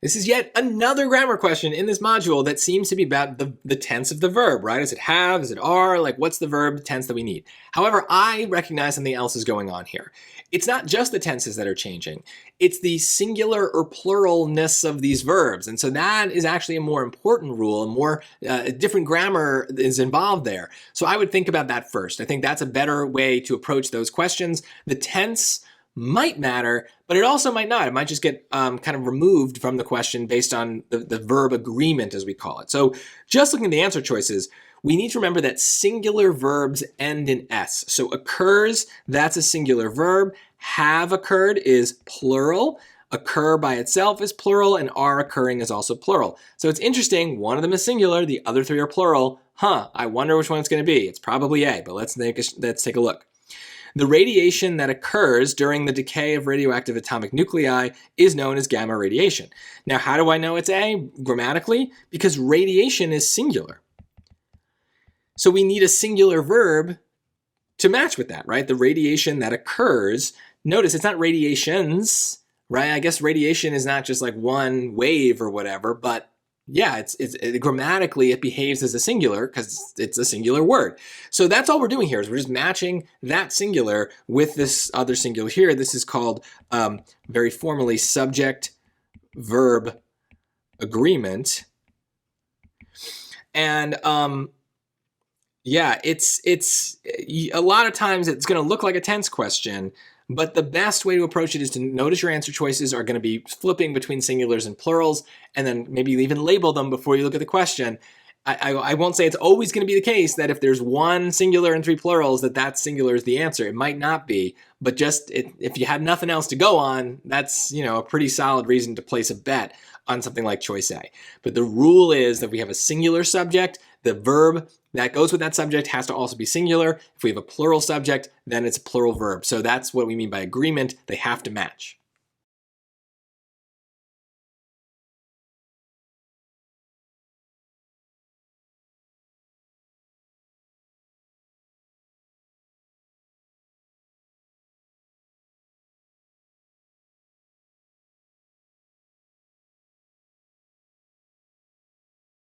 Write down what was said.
This is yet another grammar question in this module that seems to be about the tense of the verb, right? Is it have? Is it are? Like, what's the verb tense that we need? However, I recognize something else is going on here. It's not just the tenses that are changing. It's the singular or pluralness of these verbs. And so that is actually a more important rule, and more different grammar is involved there. So I would think about that first. I think that's a better way to approach those questions. The tense might matter, but it also might not. It might just get kind of removed from the question based on the verb agreement, as we call it. So just looking at the answer choices, we need to remember that singular verbs end in S. So occurs, that's a singular verb. Have occurred is plural. Occur by itself is plural, and are occurring is also plural. So it's interesting, one of them is singular, the other three are plural. I wonder which one it's going to be. It's probably A, but let's take a look. The radiation that occurs during the decay of radioactive atomic nuclei is known as gamma radiation. Now, how do I know it's A grammatically? Because radiation is singular. So we need a singular verb to match with that, right? The radiation that occurs. Notice it's not radiations, right? I guess radiation is not just like one wave or whatever, but yeah, it's grammatically it behaves as a singular because it's a singular word. So that's all we're doing here is we're just matching that singular with this other singular here. This is called very formally subject-verb agreement. And yeah, it's a lot of times it's going to look like a tense question, but the best way to approach it is to notice your answer choices are going to be flipping between singulars and plurals, and then maybe even label them before you look at the question. I won't say it's always going to be the case that if there's one singular and three plurals, that singular is the answer. It might not be, but just if you have nothing else to go on, that's a pretty solid reason to place a bet on something like choice A. But the rule is that we have a singular subject, the verb that goes with that subject has to also be singular. If we have a plural subject, then it's a plural verb. So that's what we mean by agreement. They have to match.